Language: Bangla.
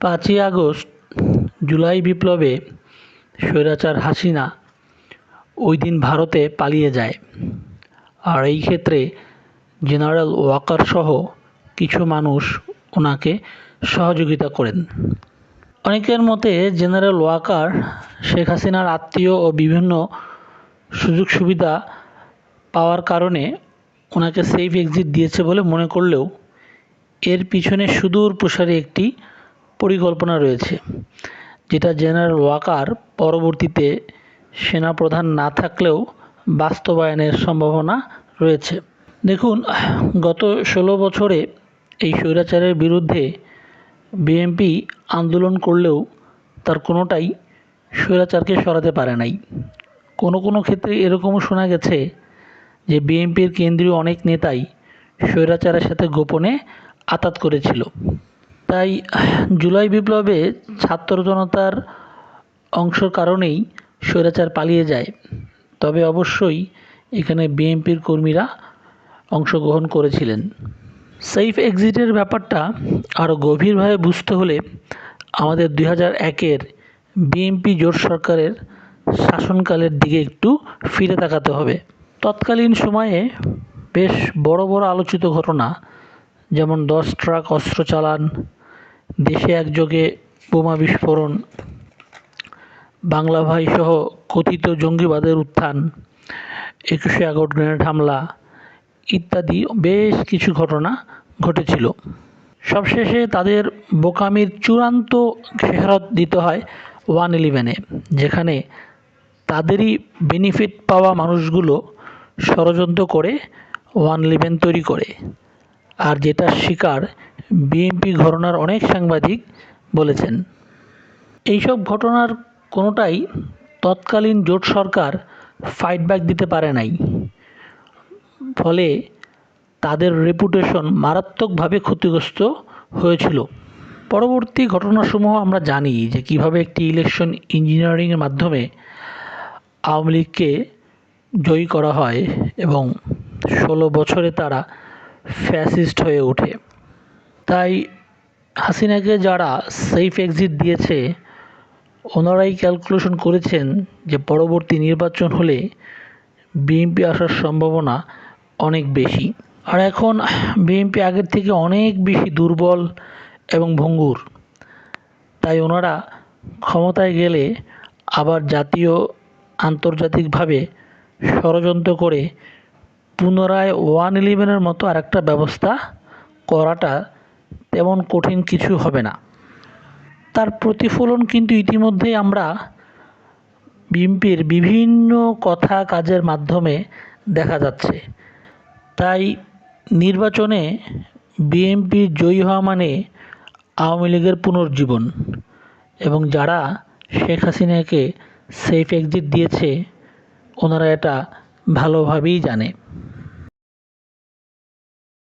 5ই আগস্ট জুলাই বিপ্লবে স্বৈরাচার হাসিনা ওই দিন ভারতে পালিয়ে যায়। আর এই ক্ষেত্রে জেনারেল ওয়াকার সহ কিছু মানুষ ওনাকে সহযোগিতা করেন। অনেকের মতে জেনারেল ওয়াকার শেখ হাসিনার আত্মীয় ও বিভিন্ন সুযোগ সুবিধা পাওয়ার কারণে ওনাকে সেফ এক্সিট দিয়েছে বলে মনে করলেও এর পিছনে সুদূর প্রসারী একটি পরিকল্পনা রয়েছে, যেটা জেনারেল ওয়াকার পরবর্তীতে সেনাপ্রধান না থাকলেও বাস্তবায়নের সম্ভাবনা রয়েছে। দেখুন, গত 16 বছরে এই স্বৈরাচারের বিরুদ্ধে বিএনপি আন্দোলন করলেও তার কোনোটাই স্বৈরাচারকে সরাতে পারে নাই। কোনো ক্ষেত্রে এরকমও শোনা গেছে যে বিএনপির কেন্দ্রীয় অনেক নেতাই স্বৈরাচারের সাথে গোপনে আঁতাত করেছিল। তাই জুলাই বিপ্লবে ছাত্র জনতার অংশের কারণেই স্বৈরাচার পালিয়ে যায়। তবে অবশ্যই এখানে বিএনপির কর্মীরা অংশগ্রহণ করেছিলেন। সেফ এক্সিটের ব্যাপারটা আরও গভীরভাবে বুঝতে হলে আমাদের 2001-এর বিএনপি জোট সরকারের শাসনকালের দিকে একটু ফিরে তাকাতে হবে। তৎকালীন সময়ে বেশ বড় আলোচিত ঘটনা, যেমন 10 ট্রাক অস্ত্র চালান, দেশে একযোগে বোমা বিস্ফোরণ, বাংলা ভাই সহ কথিত জঙ্গিবাদের উত্থান, 21শে আগস্ট গ্রেনেড হামলা ইত্যাদি বেশ কিছু ঘটনা ঘটেছিল। সবশেষে তাদের বোকামির চূড়ান্ত খেসারত দিতে হয় 111-এ, যেখানে তাদেরই বেনিফিট পাওয়া মানুষগুলো ষড়যন্ত্র করে 111 তৈরি করে, আর যেটা শিকার বিএনপি ঘরানার অনেক সাংবাদিক বলেছেন। এইসব ঘটনার কোনোটাই তৎকালীন জোট সরকার ফাইট ব্যাক দিতে পারে নাই, ফলে তাদের রেপুটেশন মারাত্মকভাবে ক্ষতিগ্রস্ত হয়েছিল। পরবর্তী ঘটনাসমূহ আমরা জানি যে কিভাবে একটি ইলেকশন ইঞ্জিনিয়ারিংয়ের মাধ্যমে আওয়ামী লীগকে জয়ী করা হয় এবং 16 বছরে তারা ফ্যাসিস্ট হয়ে ওঠে। তাই হাসিনাকে যারা সেফ এক্সিট দিয়েছে ওনারাই ক্যালকুলেশন করেছেন যে পরবর্তী নির্বাচন হলে বিএনপি আসার সম্ভাবনা অনেক বেশি। আর এখন বিএনপি আগের থেকে অনেক বেশি দুর্বল এবং ভঙ্গুর। তাই ওনারা ক্ষমতায় গেলে আবার জাতীয় আন্তর্জাতিকভাবে ষড়যন্ত্র করে পুনরায় 111-এর মতো আরেকটা ব্যবস্থা করাটা তেমন কঠিন কিছু হবে না। তার প্রতিফলন কিন্তু ইতিমধ্যেই আমরা বিএনপির বিভিন্ন কথা কাজের মাধ্যমে দেখা যাচ্ছে। তাই নির্বাচনে বিএনপি জয়ী হওয়া মানে আওয়ামী লীগের পুনর্জীবন, এবং যারা শেখ হাসিনাকে সেফ এক্সিট দিয়েছে ওনারা এটা ভালোভাবেই জানে।